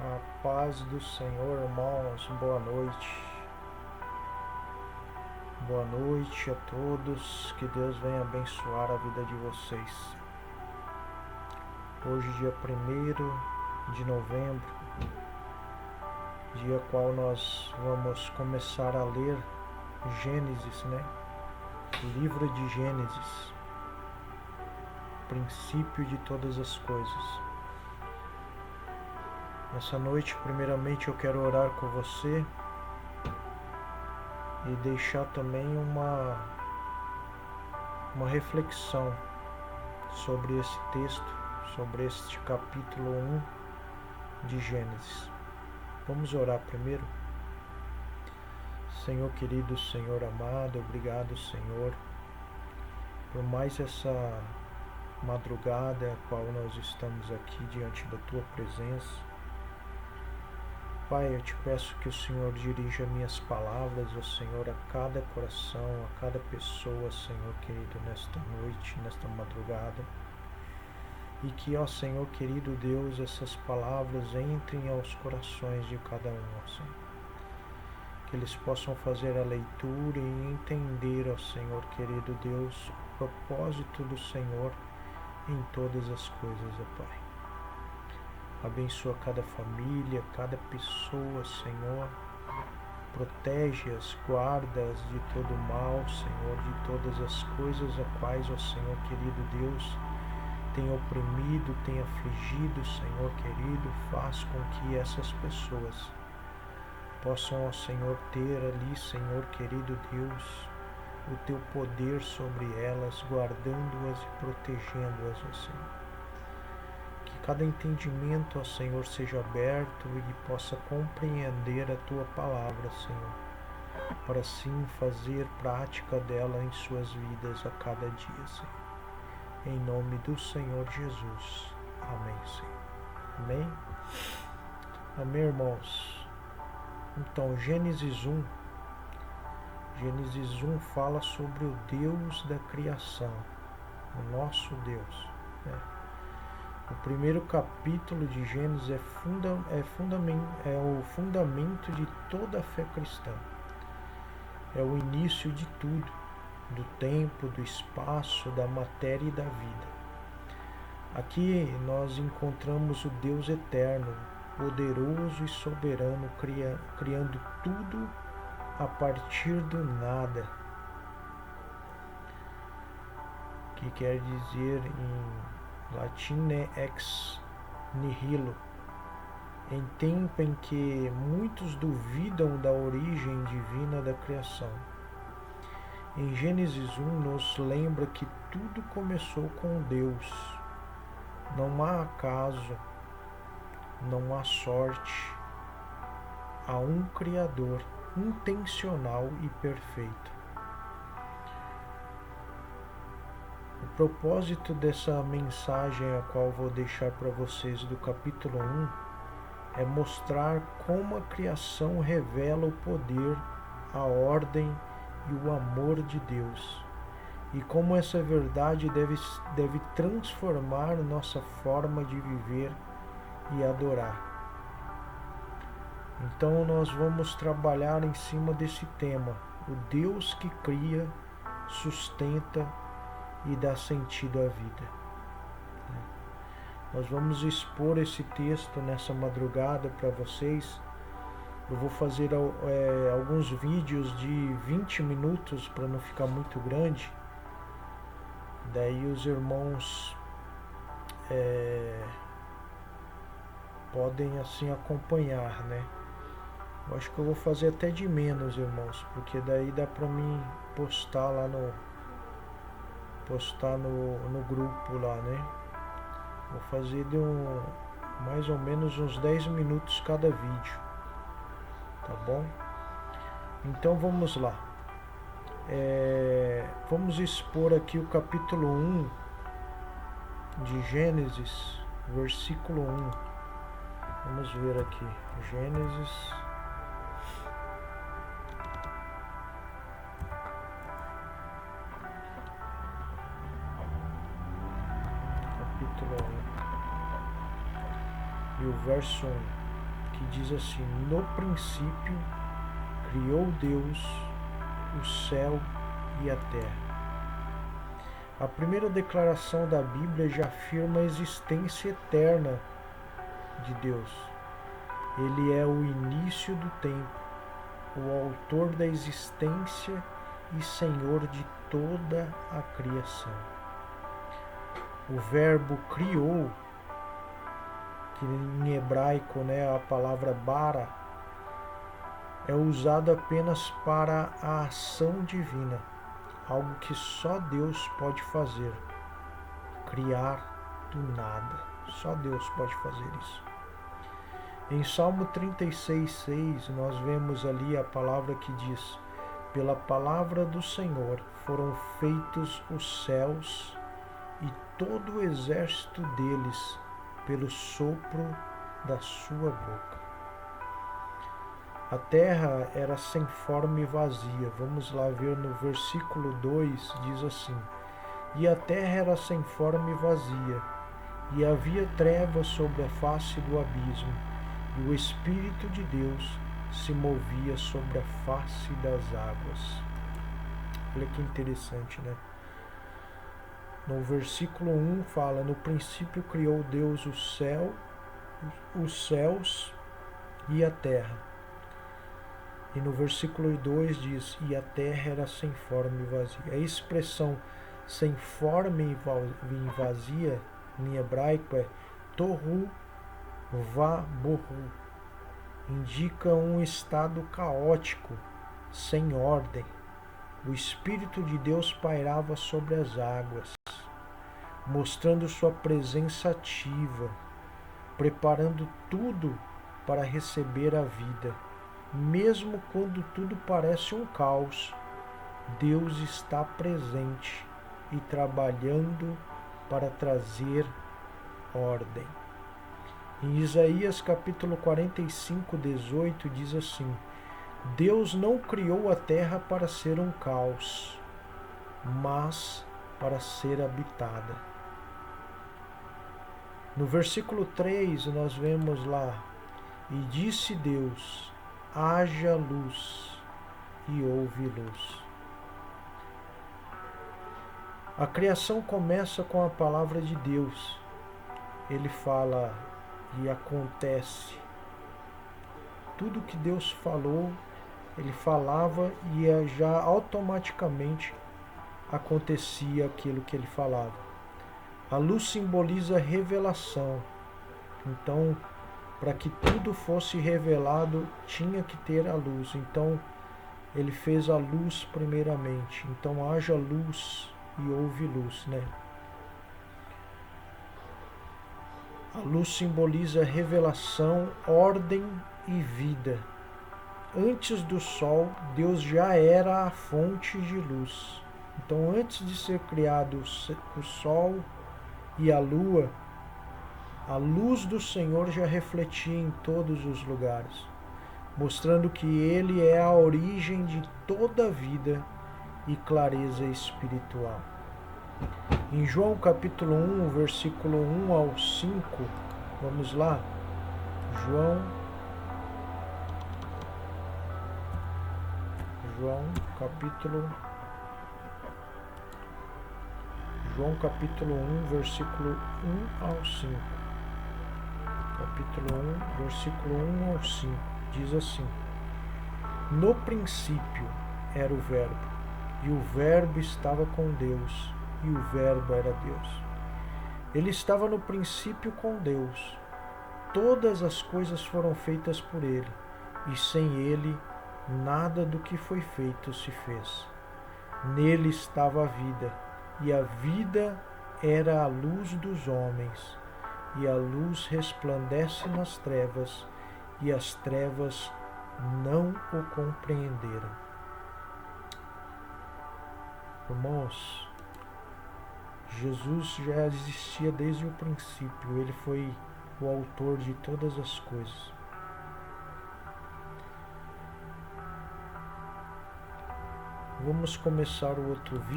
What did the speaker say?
A paz do Senhor, irmãos, boa noite. Boa noite a todos, que Deus venha abençoar a vida de vocês. Hoje, dia 1º de novembro, dia qual nós vamos começar a ler Gênesis, O livro de Gênesis, princípio de todas as coisas. Nessa noite, primeiramente, eu quero orar com você e deixar também uma reflexão sobre esse texto, sobre este capítulo 1 de Gênesis. Vamos orar primeiro. Senhor querido, Senhor amado, obrigado, Senhor, por mais essa madrugada a qual nós estamos aqui diante da Tua presença. Pai, eu te peço que o Senhor dirija minhas palavras, ó Senhor, a cada coração, a cada pessoa, Senhor querido, nesta noite, nesta madrugada. E que, ó Senhor querido Deus, essas palavras entrem aos corações de cada um, ó Senhor. Que eles possam fazer a leitura e entender, ó Senhor querido Deus, o propósito do Senhor em todas as coisas, ó Pai. Abençoa cada família, cada pessoa, Senhor. Protege-as, guarda-as de todo mal, Senhor, de todas as coisas a quais, ó Senhor querido Deus, tem oprimido, tem afligido, Senhor querido. Faz com que essas pessoas possam, ó Senhor, ter ali, Senhor querido Deus, o Teu poder sobre elas, guardando-as e protegendo-as, ó Senhor. Cada entendimento, ó Senhor, seja aberto e possa compreender a Tua palavra, Senhor, para assim fazer prática dela em suas vidas a cada dia, Senhor. Em nome do Senhor Jesus. Amém, Senhor. Amém? Amém, irmãos? Então, Gênesis 1. Gênesis 1 fala sobre o Deus da criação, o nosso Deus, O primeiro capítulo de Gênesis é o fundamento de toda a fé cristã. É o início de tudo, do tempo, do espaço, da matéria e da vida. Aqui nós encontramos o Deus eterno, poderoso e soberano, criando tudo a partir do nada, que quer dizer em latim ex nihilo, em tempo em que muitos duvidam da origem divina da criação. Em Gênesis 1 nos lembra que tudo começou com Deus. Não há acaso, não há sorte. Há um Criador intencional e perfeito. O propósito dessa mensagem, a qual vou deixar para vocês do capítulo 1, é mostrar como a criação revela o poder, a ordem e o amor de Deus, e como essa verdade deve transformar nossa forma de viver e adorar. Então nós vamos trabalhar em cima desse tema, o Deus que cria, sustenta e dá sentido à vida. Nós vamos expor esse texto nessa madrugada para vocês. Eu vou fazer alguns vídeos de 20 minutos para não ficar muito grande. Daí os irmãos podem assim acompanhar, Eu acho que eu vou fazer até de menos, irmãos, porque daí dá para mim postar lá no grupo lá, Vou fazer de mais ou menos uns 10 minutos cada vídeo, tá bom? Então vamos lá. Vamos expor aqui o capítulo 1 de Gênesis, versículo 1. Vamos ver aqui, Gênesis capítulo 1 e o verso 1. que diz assim: no princípio criou Deus o céu e a terra. A primeira declaração da Bíblia já afirma a existência eterna de Deus. Ele é o início do tempo, o autor da existência e Senhor de toda a criação. O verbo criou, que em hebraico, a palavra bara, é usado apenas para a ação divina, algo que só Deus pode fazer, criar do nada. Só Deus pode fazer isso. Em Salmo 36:6, nós vemos ali a palavra que diz: pela palavra do Senhor foram feitos os céus e todo o exército deles pelo sopro da sua boca. A terra era sem forma e vazia. Vamos lá ver no versículo 2, diz assim: e a terra era sem forma e vazia, e havia trevas sobre a face do abismo, e o Espírito de Deus se movia sobre a face das águas. Olha que interessante, né? No versículo 1 fala: no princípio criou Deus os céus e a terra. E no versículo 2 diz: e a terra era sem forma e vazia. A expressão sem forma e vazia em hebraico é tohu vabohu. Indica um estado caótico, sem ordem. O Espírito de Deus pairava sobre as águas, mostrando sua presença ativa, preparando tudo para receber a vida. Mesmo quando tudo parece um caos, Deus está presente e trabalhando para trazer ordem. Em Isaías capítulo 45:18 diz assim: Deus não criou a terra para ser um caos, mas para ser habitada. No versículo 3 nós vemos lá: e disse Deus, haja luz, e houve luz. A criação começa com a palavra de Deus. Ele fala e acontece. Tudo que Deus falou, ele falava e já automaticamente acontecia aquilo que ele falava. A luz simboliza revelação. Então, para que tudo fosse revelado, tinha que ter a luz. Então, ele fez a luz primeiramente. Então, haja luz e houve luz, A luz simboliza revelação, ordem e vida. Antes do sol, Deus já era a fonte de luz. Então, antes de ser criado o sol e a lua, a luz do Senhor já refletia em todos os lugares, mostrando que Ele é a origem de toda a vida e clareza espiritual. Em João capítulo 1, versículo 1 ao 5, vamos lá. João capítulo 1, versículo 1 ao 5. Capítulo 1, versículo 1 ao 5. Diz assim: no princípio era o Verbo, e o Verbo estava com Deus, e o Verbo era Deus. Ele estava no princípio com Deus. Todas as coisas foram feitas por ele, e sem ele nada do que foi feito se fez. Nele estava a vida, e a vida era a luz dos homens, e a luz resplandece nas trevas, e as trevas não o compreenderam. Irmãos, Jesus já existia desde o princípio. Ele foi o autor de todas as coisas. Vamos começar o outro vídeo.